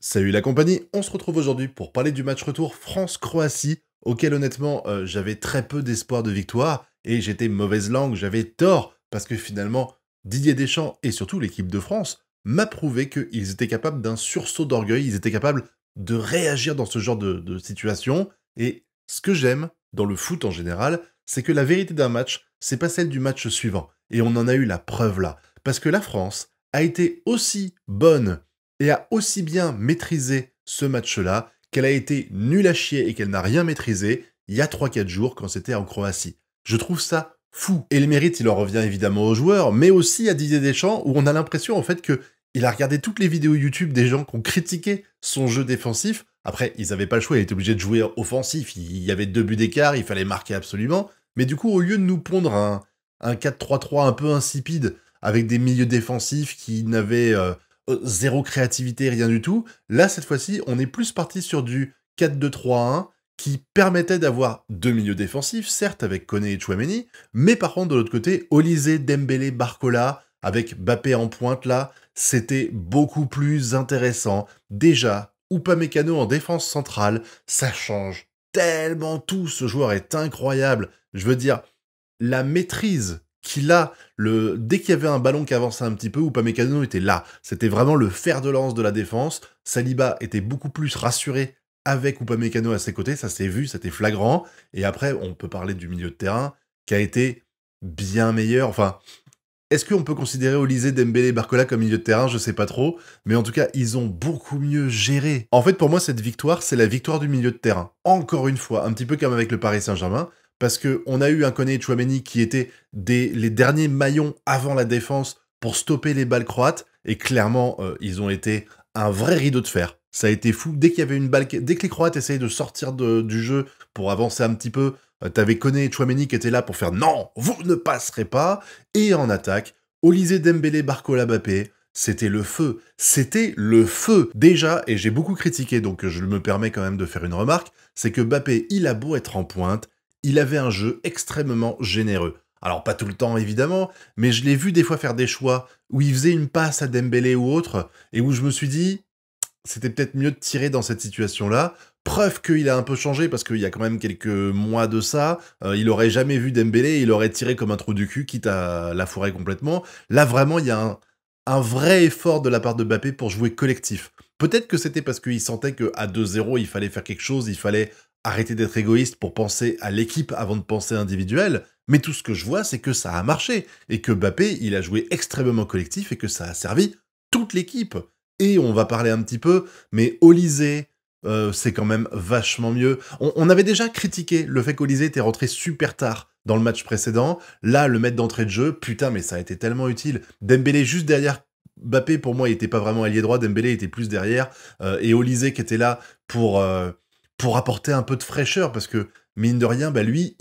Salut la compagnie, on se retrouve aujourd'hui pour parler du match retour France-Croatie, auquel honnêtement j'avais très peu d'espoir de victoire, et j'étais mauvaise langue, j'avais tort, parce que finalement Didier Deschamps et surtout l'équipe de France m'a prouvé qu'ils étaient capables d'un sursaut d'orgueil, ils étaient capables de réagir dans ce genre de situation, et ce que j'aime dans le foot en général, c'est que la vérité d'un match, c'est pas celle du match suivant, et on en a eu la preuve là, parce que la France a été aussi bonne et a aussi bien maîtrisé ce match-là qu'elle a été nulle à chier et qu'elle n'a rien maîtrisé il y a 3-4 jours quand c'était en Croatie. Je trouve ça fou. Et le mérite, il en revient évidemment aux joueurs, mais aussi à Didier Deschamps, où on a l'impression en fait que il a regardé toutes les vidéos YouTube des gens qui ont critiqué son jeu défensif. Après, ils n'avaient pas le choix, il était obligé de jouer offensif. Il y avait 2 buts d'écart, il fallait marquer absolument. Mais du coup, au lieu de nous pondre un 4-3-3 un peu insipide, avec des milieux défensifs qui n'avaient zéro créativité, rien du tout. Là, cette fois-ci, on est plus parti sur du 4-2-3-1 qui permettait d'avoir 2 milieux défensifs, certes avec Koné et Tchouaméni, mais par contre, de l'autre côté, Olysée, Dembélé, Barcola, avec Mbappé en pointe là, c'était beaucoup plus intéressant. Déjà, Upamecano en défense centrale, ça change tellement tout. Ce joueur est incroyable. Je veux dire, la maîtrise qu'il a, dès qu'il y avait un ballon qui avançait un petit peu, Upamecano était là. C'était vraiment le fer de lance de la défense. Saliba était beaucoup plus rassuré avec Upamecano à ses côtés, ça s'est vu, c'était flagrant. Et après, on peut parler du milieu de terrain, qui a été bien meilleur. Enfin, est-ce qu'on peut considérer Olysée, Dembélé, Barcola comme milieu de terrain? Je sais pas trop. Mais en tout cas, ils ont beaucoup mieux géré. En fait, pour moi, cette victoire, c'est la victoire du milieu de terrain. Encore une fois, un petit peu comme avec le Paris Saint-Germain. Parce qu'on a eu un Koné et Tchouaméni qui étaient les derniers maillons avant la défense pour stopper les balles croates. Et clairement, ils ont été un vrai rideau de fer. Ça a été fou. Dès qu'il y avait une balle, dès que les Croates essayaient de sortir du jeu pour avancer un petit peu, t'avais Koné et Tchouaméni qui étaient là pour faire non, vous ne passerez pas. Et en attaque, Olysée, Dembélé, Barcola, Mbappé, c'était le feu. C'était le feu. Déjà, et j'ai beaucoup critiqué, donc je me permets quand même de faire une remarque, c'est que Mbappé, il a beau être en pointe, il avait un jeu extrêmement généreux. Alors pas tout le temps évidemment, mais je l'ai vu des fois faire des choix où il faisait une passe à Dembélé ou autre, et où je me suis dit, c'était peut-être mieux de tirer dans cette situation-là. Preuve qu'il a un peu changé, parce qu'il y a quand même quelques mois de ça, il aurait jamais vu Dembélé, il aurait tiré comme un trou du cul, quitte à la foirer complètement. Là, vraiment, il y a un vrai effort de la part de Mbappé pour jouer collectif. Peut-être que c'était parce qu'il sentait qu'à 2-0, il fallait faire quelque chose, il fallait arrêter d'être égoïste pour penser à l'équipe avant de penser individuel, mais tout ce que je vois, c'est que ça a marché, et que Mbappé, il a joué extrêmement collectif, et que ça a servi toute l'équipe. Et on va parler un petit peu, mais Olysée, c'est quand même vachement mieux. On avait déjà critiqué le fait qu'Olysée était rentré super tard dans le match précédent. Là, le mettre d'entrée de jeu, putain, mais ça a été tellement utile. Dembélé juste derrière Mbappé, pour moi, il était pas vraiment ailier droit. Dembélé était plus derrière. Et Olysée qui était là pour apporter un peu de fraîcheur, parce que, mine de rien, bah lui,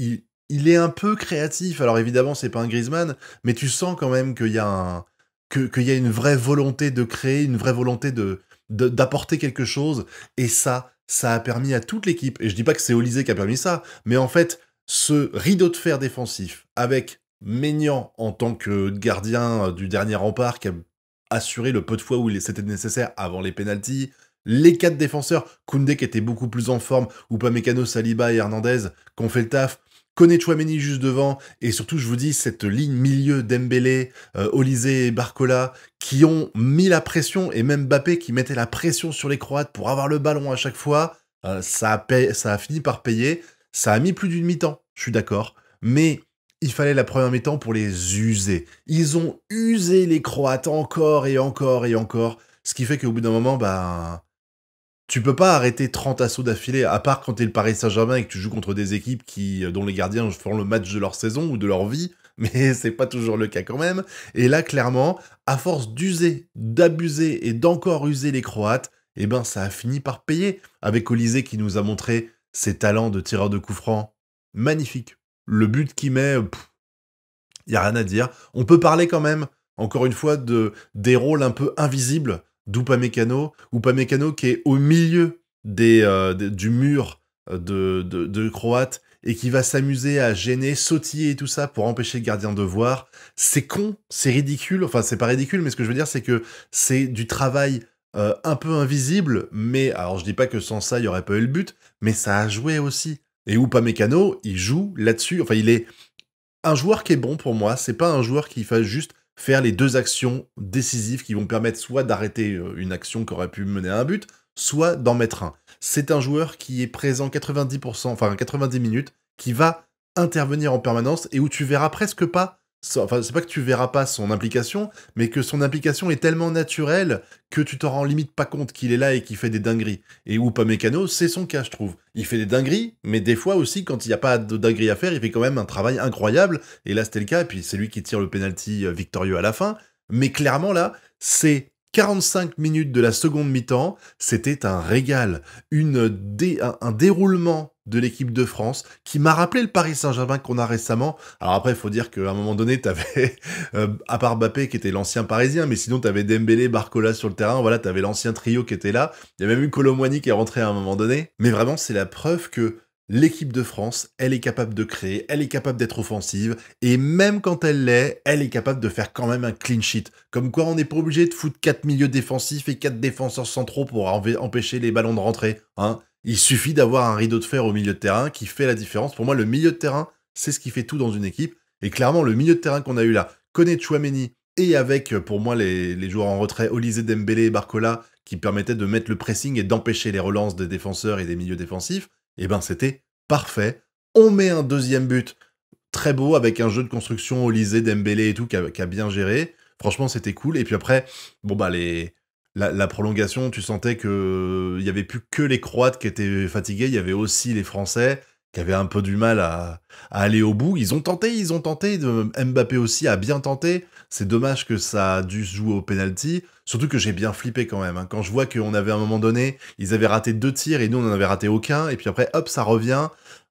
il est un peu créatif. Alors évidemment, c'est pas un Griezmann, mais tu sens quand même qu'il y a qu'il y a une vraie volonté de créer, une vraie volonté d'apporter quelque chose, et ça a permis à toute l'équipe, et je dis pas que c'est Olysée qui a permis ça, mais en fait, ce rideau de fer défensif, avec Maignan en tant que gardien du dernier rempart, qui a assuré le peu de fois où c'était nécessaire avant les pénaltys, les 4 défenseurs, Koundé qui était beaucoup plus en forme, Upamecano, Saliba et Hernandez, qui ont fait le taf, Koné Tchouaméni juste devant, et surtout, je vous dis, cette ligne milieu Dembélé, Olysée et Barcola, qui ont mis la pression, et même Mbappé qui mettait la pression sur les Croates pour avoir le ballon à chaque fois, ça a fini par payer. Ça a mis plus d'une mi-temps, je suis d'accord, mais il fallait la première mi-temps pour les user. Ils ont usé les Croates encore et encore et encore, ce qui fait qu'au bout d'un moment, bah, tu peux pas arrêter 30 assauts d'affilée, à part quand t'es le Paris Saint-Germain et que tu joues contre des équipes dont les gardiens font le match de leur saison ou de leur vie, mais c'est pas toujours le cas quand même. Et là, clairement, à force d'user, d'abuser et d'encore user les Croates, eh ben ça a fini par payer, avec Olysée qui nous a montré ses talents de tireur de coups francs. Magnifique. Le but qu'il met, y a rien à dire. On peut parler quand même, encore une fois, des rôles un peu invisibles d'Upamecano. Upamecano qui est au milieu du mur de Croate et qui va s'amuser à gêner, sautiller et tout ça pour empêcher le gardien de voir. C'est con, c'est ridicule. Enfin, c'est pas ridicule, mais ce que je veux dire, c'est que c'est du travail un peu invisible, mais alors je dis pas que sans ça, il y aurait pas eu le but, mais ça a joué aussi. Et Upamecano, il joue là-dessus, enfin il est un joueur qui est bon pour moi, c'est pas un joueur qui va juste faire les 2 actions décisives qui vont permettre soit d'arrêter, une action qui aurait pu mener à un but, soit d'en mettre un. C'est un joueur qui est présent 90 enfin 90 minutes, qui va intervenir en permanence et où tu verras presque pas enfin, c'est pas que tu verras pas son implication, mais que son implication est tellement naturelle que tu t'en rends limite pas compte qu'il est là et qu'il fait des dingueries. Et Upamecano, c'est son cas, je trouve. Il fait des dingueries, mais des fois aussi, quand il n'y a pas de dingueries à faire, il fait quand même un travail incroyable. Et là, c'était le cas. Et puis, c'est lui qui tire le penalty victorieux à la fin. Mais clairement, là, c'est 45 minutes de la seconde mi-temps. C'était un régal. Un déroulement de l'équipe de France qui m'a rappelé le Paris Saint-Germain qu'on a récemment. Alors après, il faut dire qu'à un moment donné, t'avais, à part Mbappé qui était l'ancien parisien, mais sinon t'avais Dembélé, Barcola sur le terrain, voilà, t'avais l'ancien trio qui était là. Il y a même eu Kolo Muani qui est rentré à un moment donné. Mais vraiment, c'est la preuve que l'équipe de France, elle est capable de créer, elle est capable d'être offensive, et même quand elle l'est, elle est capable de faire quand même un clean sheet. Comme quoi, on n'est pas obligé de foutre 4 milieux défensifs et 4 défenseurs centraux pour empêcher les ballons de rentrer, hein. Il suffit d'avoir un rideau de fer au milieu de terrain qui fait la différence. Pour moi, le milieu de terrain, c'est ce qui fait tout dans une équipe. Et clairement, le milieu de terrain qu'on a eu là, Koné Tchouaméni, et avec, pour moi, les joueurs en retrait, Olysée Dembélé et Barcola, qui permettaient de mettre le pressing et d'empêcher les relances des défenseurs et des milieux défensifs, eh ben c'était parfait. On met un deuxième but très beau, avec un jeu de construction Olysée, Dembélé et tout, qui a bien géré. Franchement, c'était cool. Et puis après, bon bah la prolongation, tu sentais que il y avait plus que les Croates qui étaient fatigués, il y avait aussi les Français qui avaient un peu du mal à aller au bout. Ils ont tenté, Mbappé aussi a bien tenté. C'est dommage que ça a dû se jouer au penalty. Surtout que j'ai bien flippé quand même, hein. Quand je vois qu'on avait à un moment donné, ils avaient raté 2 tirs et nous on en avait raté aucun. Et puis après, hop, ça revient.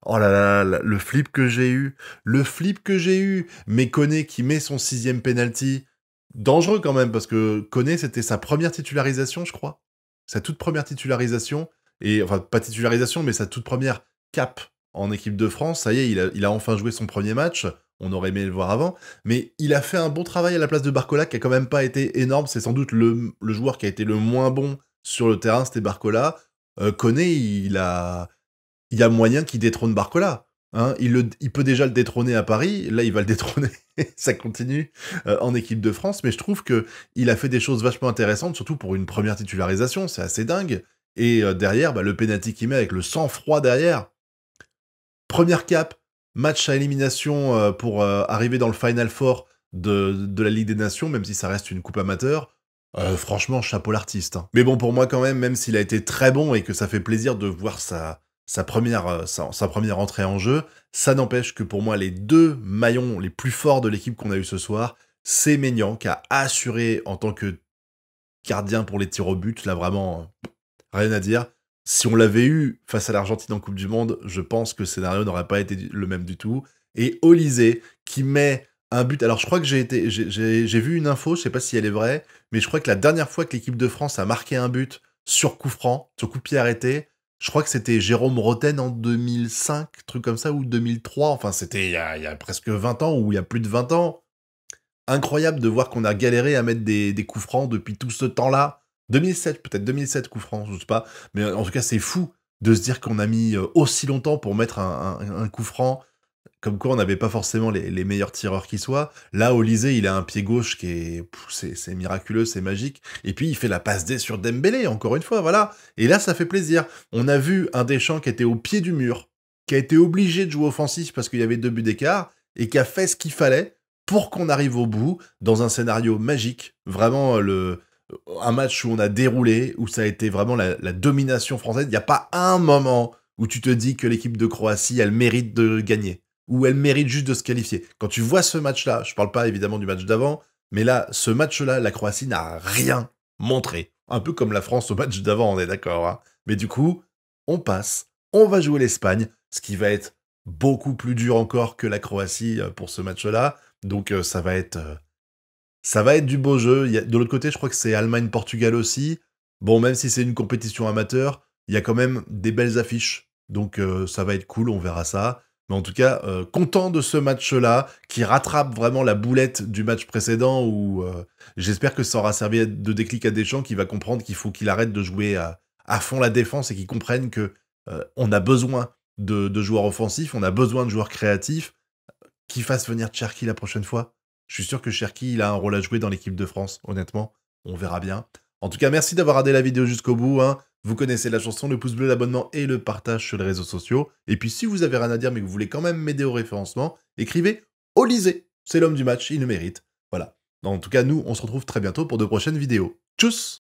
Oh là là, le flip que j'ai eu. Le flip que j'ai eu. Mais Koné qui met son 6e penalty. Dangereux quand même, parce que Koné, c'était sa première titularisation, je crois. Sa toute première titularisation. Et, enfin, pas titularisation, mais sa toute première cape en équipe de France. Ça y est, il a enfin joué son premier match. On aurait aimé le voir avant. Mais il a fait un bon travail à la place de Barcola, qui a quand même pas été énorme. C'est sans doute le joueur qui a été le moins bon sur le terrain, c'était Barcola. Koné, il y a moyen qu'il détrône Barcola. Hein, il peut déjà le détrôner à Paris, là il va le détrôner, ça continue en équipe de France, mais je trouve que il a fait des choses vachement intéressantes, surtout pour une première titularisation, c'est assez dingue. Et derrière, bah, le penalty qu'il met avec le sang-froid derrière, première cape, match à élimination pour arriver dans le Final Four de la Ligue des Nations, même si ça reste une coupe amateur. Franchement, chapeau l'artiste, hein. Mais bon, pour moi quand même s'il a été très bon et que ça fait plaisir de voir sa première entrée en jeu, ça n'empêche que pour moi, les 2 maillons les plus forts de l'équipe qu'on a eu ce soir, c'est Maignan qui a assuré en tant que gardien pour les tirs au but, là vraiment, rien à dire. Si on l'avait eu face à l'Argentine en Coupe du Monde, je pense que le scénario n'aurait pas été le même du tout. Et Olysée qui met un but. Alors je crois que j'ai vu une info, je sais pas si elle est vraie, mais je crois que la dernière fois que l'équipe de France a marqué un but sur coup franc, sur coup de pied arrêté, je crois que c'était Jérôme Roten en 2005, truc comme ça, ou 2003. Enfin, c'était il y a presque 20 ans, ou il y a plus de 20 ans. Incroyable de voir qu'on a galéré à mettre des coups francs depuis tout ce temps-là. 2007, peut-être 2007 coups francs, je sais pas. Mais en tout cas, c'est fou de se dire qu'on a mis aussi longtemps pour mettre un coup franc. Comme quoi, on n'avait pas forcément les meilleurs tireurs qui soient. Là, Olysée, il a un pied gauche qui est... C'est miraculeux, c'est magique. Et puis, il fait la passe D sur Dembélé, encore une fois, voilà. Et là, ça fait plaisir. On a vu un Deschamps qui était au pied du mur, qui a été obligé de jouer offensif parce qu'il y avait 2 buts d'écart, et qui a fait ce qu'il fallait pour qu'on arrive au bout, dans un scénario magique. Vraiment, un match où on a déroulé, où ça a été vraiment la domination française. Il n'y a pas un moment où tu te dis que l'équipe de Croatie, elle mérite de gagner, où elle mérite juste de se qualifier. Quand tu vois ce match-là, je parle pas évidemment du match d'avant, mais là, ce match-là, la Croatie n'a rien montré. Un peu comme la France au match d'avant, on est d'accord, hein. Mais du coup, on passe, on va jouer l'Espagne, ce qui va être beaucoup plus dur encore que la Croatie pour ce match-là. Donc ça va être du beau jeu. De l'autre côté, je crois que c'est Allemagne-Portugal aussi. Bon, même si c'est une compétition amateur, il y a quand même des belles affiches. Donc ça va être cool, on verra ça. Mais en tout cas, content de ce match-là, qui rattrape vraiment la boulette du match précédent où j'espère que ça aura servi de déclic à Deschamps, qui va comprendre qu'il faut qu'il arrête de jouer à fond la défense et qu'il comprenne que on a besoin de joueurs offensifs, on a besoin de joueurs créatifs, qui fasse venir Cherki la prochaine fois. Je suis sûr que Cherki, il a un rôle à jouer dans l'équipe de France, honnêtement. On verra bien. En tout cas, merci d'avoir regardé la vidéo jusqu'au bout. Hein. Vous connaissez la chanson, le pouce bleu, l'abonnement et le partage sur les réseaux sociaux. Et puis, si vous avez rien à dire, mais que vous voulez quand même m'aider au référencement, écrivez Olysée. C'est l'homme du match, il le mérite. Voilà. En tout cas, nous, on se retrouve très bientôt pour de prochaines vidéos. Tchuss!